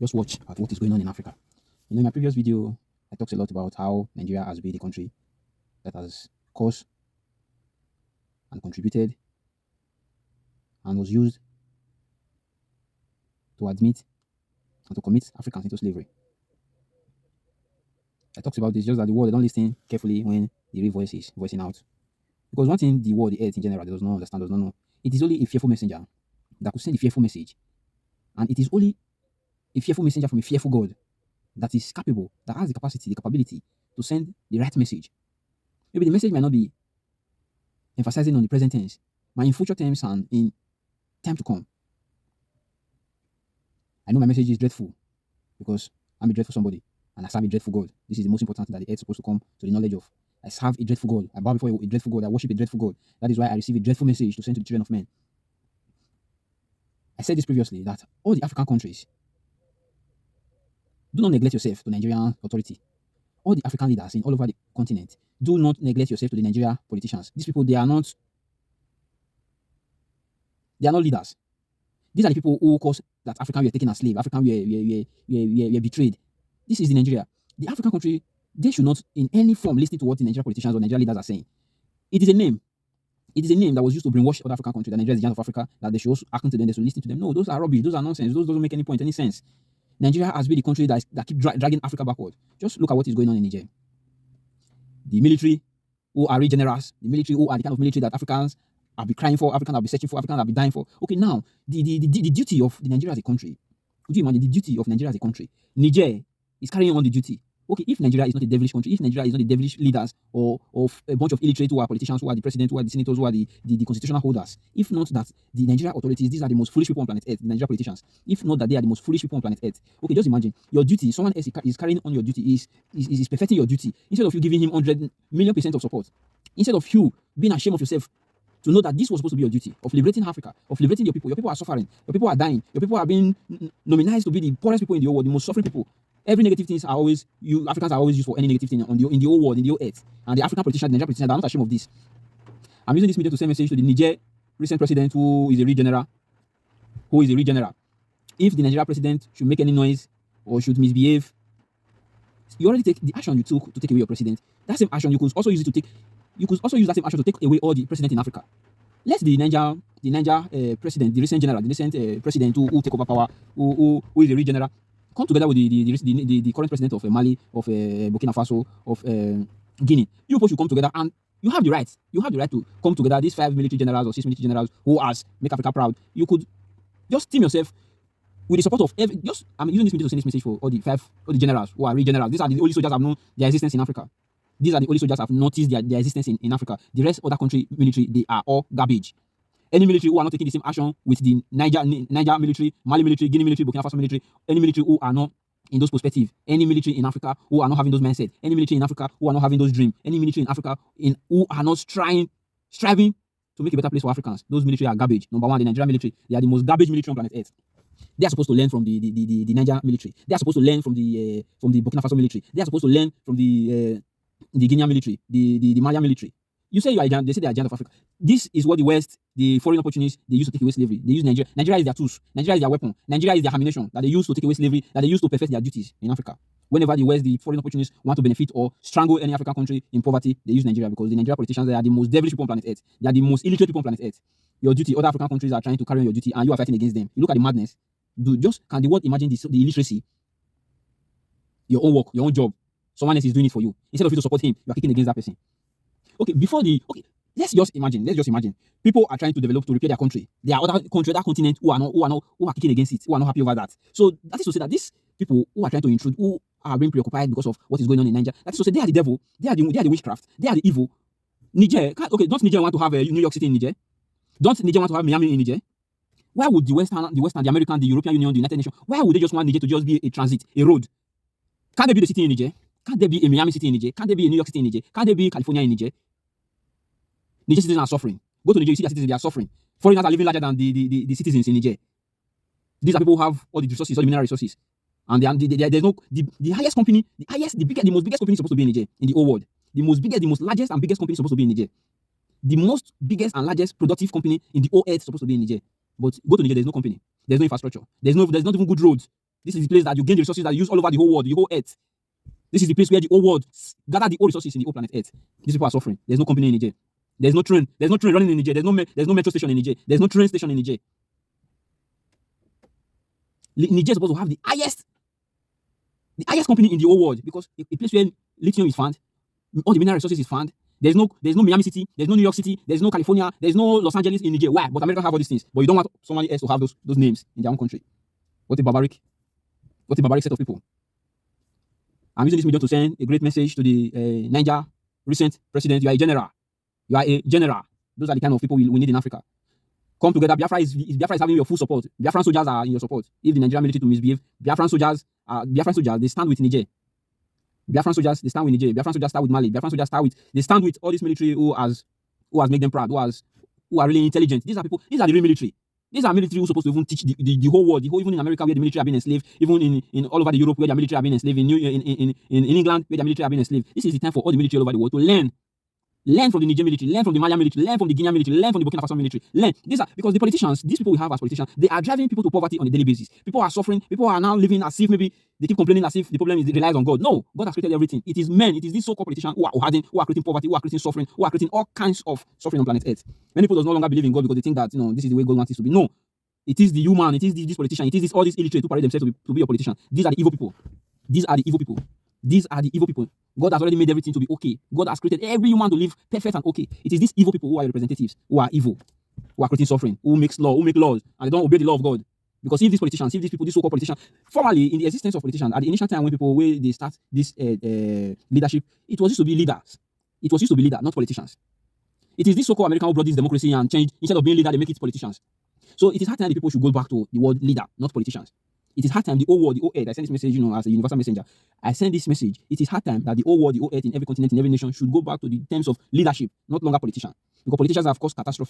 just watch at what is going on in Africa. In my previous video, I talked a lot about how Nigeria has been a country that has caused and contributed and was used to admit and to commit Africans into slavery. I talked about this, just that the world they don't listen carefully when the real voice is voicing out. Because one thing the world, the earth in general, does not understand, does not know, it is only a fearful messenger that could send a fearful message. And it is only a fearful messenger from a fearful God that is capable, that has the capacity, the capability to send the right message. Maybe the message might not be emphasizing on the present tense, but in future tense and in time to come. I know my message is dreadful because I'm a dreadful somebody and I serve a dreadful God. This is the most important thing that the earth is supposed to come to the knowledge of. I serve a dreadful God. I bow before a dreadful God. I worship a dreadful God. That is why I receive a dreadful message to send to the children of men. I said this previously, that all the African countries, do not neglect yourself to Nigerian authority. All the African leaders in all over the continent, do not neglect yourself to the Nigerian politicians. These people, they are not leaders. These are the people who cause that African were taken as slave, African were betrayed. This is the Nigeria. The African country, they should not in any form listen to what the Nigerian politicians or Nigerian leaders are saying. It is a name. It is a name that was used to brainwash other African countries, that Nigeria is the giant of Africa, that they should also hearken to them, they should listen to them. No, those are rubbish, those are nonsense, those doesn't make any sense. Nigeria has been the country that keep dragging Africa backward. Just look at what is going on in Niger. The military who are generals, the military who are the kind of military that Africans have been crying for, Africans have been searching for, Africans have been dying for. Okay, now, the duty of the Nigeria as a country, would you imagine the duty of Nigeria as a country? Niger is carrying on the duty. Okay, if Nigeria is not a devilish country, if Nigeria is not the devilish leaders or of a bunch of illiterate who are politicians, who are the president, who are the senators, who are the constitutional holders, if not that the Nigeria authorities, these are the most foolish people on planet Earth, the Nigeria politicians, if not that they are the most foolish people on planet Earth. Okay, just imagine your duty, someone else is carrying on your duty, is perfecting your duty, instead of you giving him 100 million % of support, instead of you being ashamed of yourself to know that this was supposed to be your duty of liberating Africa, of liberating your people. Your people are suffering, your people are dying, your people are being nominalized to be the poorest people in the whole world, the most suffering people. Every negative things are always, Africans are always used for any negative thing in the whole world, in the whole earth. And the African politicians, the Nigerian politicians, they are not ashamed of this. I'm using this media to send a message to the Niger recent president who is a real general. If the Nigerian president should make any noise or should misbehave, you already take the action you took to take away your president. That same action you could also use that same action to take away all the president in Africa. Let the Niger president, the recent president who take over power, who is a real general, come together with the current president of Mali, of Burkina Faso, of Guinea. You people should come together, and you have the right. You have the right to come together. These 5 military generals or 6 military generals who has make Africa proud. You could just team yourself with the support of I'm using this media to send this message for all the generals who are real generals. These are the only soldiers have known their existence in Africa. These are the only soldiers have noticed their existence in Africa. The rest of the country military, they are all garbage. Any military who are not taking the same action with the Niger military, Mali military, Guinea military, Burkina Faso military, any military who are not in those perspectives, any military in Africa who are not having those mindset, any military in Africa who are not having those dreams, any military in Africa who are not striving to make a better place for Africans, those military are garbage. Number one, the Nigerian military, they are the most garbage military on planet Earth. They are supposed to learn from the Niger military. They are supposed to learn from the Burkina Faso military. They are supposed to learn from the Guinean military, the Malian military. You say you are a giant, they say they are giant of Africa. This is what the West, the foreign opportunists, they use to take away slavery. They use Nigeria. Nigeria is their tools. Nigeria is their weapon. Nigeria is their ammunition that they use to take away slavery, that they use to perfect their duties in Africa. Whenever the West, the foreign opportunists want to benefit or strangle any African country in poverty, they use Nigeria, because the Nigerian politicians, they are the most devilish people on planet Earth. They are the most illiterate people on planet Earth. Your duty, other African countries are trying to carry on your duty, and you are fighting against them. You look at the madness. Can the world imagine the illiteracy? Your own work, your own job, someone else is doing it for you. Instead of you to support him, you are kicking against that person. Let's just imagine. People are trying to develop to repair their country. There are other countries, other continent who are kicking against it, who are not happy over that. So that is to say that these people who are trying to intrude, who are being preoccupied because of what is going on in Nigeria, that is to say they are the devil, they are the witchcraft, they are the evil. Niger, don't Niger want to have a New York City in Niger? Don't Niger want to have Miami in Niger? Why would the Western, the American, the European Union, the United Nations, why would they just want Niger to just be a transit, a road? Can't there be the city in Niger? Can't there be a Miami city in Niger? Can't there be a New York city in Niger? Can't there be California in Niger? Niger citizens are suffering. Go to Niger, you see their citizens, they are suffering. Foreigners are living larger than the citizens in Niger. These are people who have all the resources, all the mineral resources. And there's no, the highest company, the most biggest company is supposed to be in Niger, in the whole world. The most largest and biggest company is supposed to be in Niger. The most biggest and largest productive company in the whole earth is supposed to be in Niger. But go to Niger, there's no company. There's no infrastructure. There's not even good roads. This is the place that you gain the resources that you use all over the whole world, the whole earth. This is the place where the whole world gather the whole resources in the whole planet Earth. These people are suffering. There's no company in Niger. There's no train. There's no train running in Niger. There's no metro station in Niger. There's no train station in Niger. Niger is supposed to have the highest company in the whole world, because a place where lithium is found, all the mineral resources is found. There's no Miami City, there's no New York City, there's no California, there's no Los Angeles in Niger. Why? But America have all these things. But you don't want somebody else to have those names in their own country. What a barbaric set of people. I'm using this medium to send a great message to the Niger recent president. You are a general. You are a general. Those are the kind of people we need in Africa. Come together. Biafra is having your full support. Biafran soldiers are in your support. If the Nigerian military to misbehave, Biafran soldiers, they stand with Niger. Biafran soldiers, they stand with Niger. Biafran soldiers stand with Mali. Biafran soldiers stand with all this military who has made them proud, who are really intelligent. These are the real military. These are military who are supposed to even teach the whole world, even in America where the military have been enslaved, even in all over the Europe where the military have been enslaved, in England where the military have been enslaved. This is the time for all the military all over the world to learn. Learn from the Niger military, learn from the Malian military, learn from the Guinean military, learn from the Burkina Faso military. Learn. Because the politicians, these people we have as politicians, they are driving people to poverty on a daily basis. People are suffering. People are now living as if maybe they keep complaining as if the problem relies on God. No, God has created everything. It is men. It is these so-called politicians who are hiding, who are creating poverty, who are creating suffering, who are creating all kinds of suffering on planet Earth. Many people no longer believe in God because they think that this is the way God wants it to be. No, it is the human. It is this politician. It is all these illiterate who parade themselves to be your politician. These are the evil people. These are the evil people. These are the evil people. God has already made everything to be okay. God has created every human to live perfect and okay. It is these evil people who are your representatives, who are evil, who are creating suffering, who make laws, and they don't obey the law of God. Because if these politicians, if these people, these so-called politicians, formerly in the existence of politicians, at the initial time when they start this leadership, it was used to be leaders. It was used to be leaders, not politicians. It is this so-called American who brought this democracy and changed. Instead of being leader, they make it politicians. So it is hard time the people should go back to the word leader, not politicians. It is hard time the whole world, the whole earth. I send this message, as a universal messenger. I send this message. It is hard time that the whole world, the whole earth, in every continent, in every nation should go back to the terms of leadership, not longer politicians. Because politicians have caused catastrophe.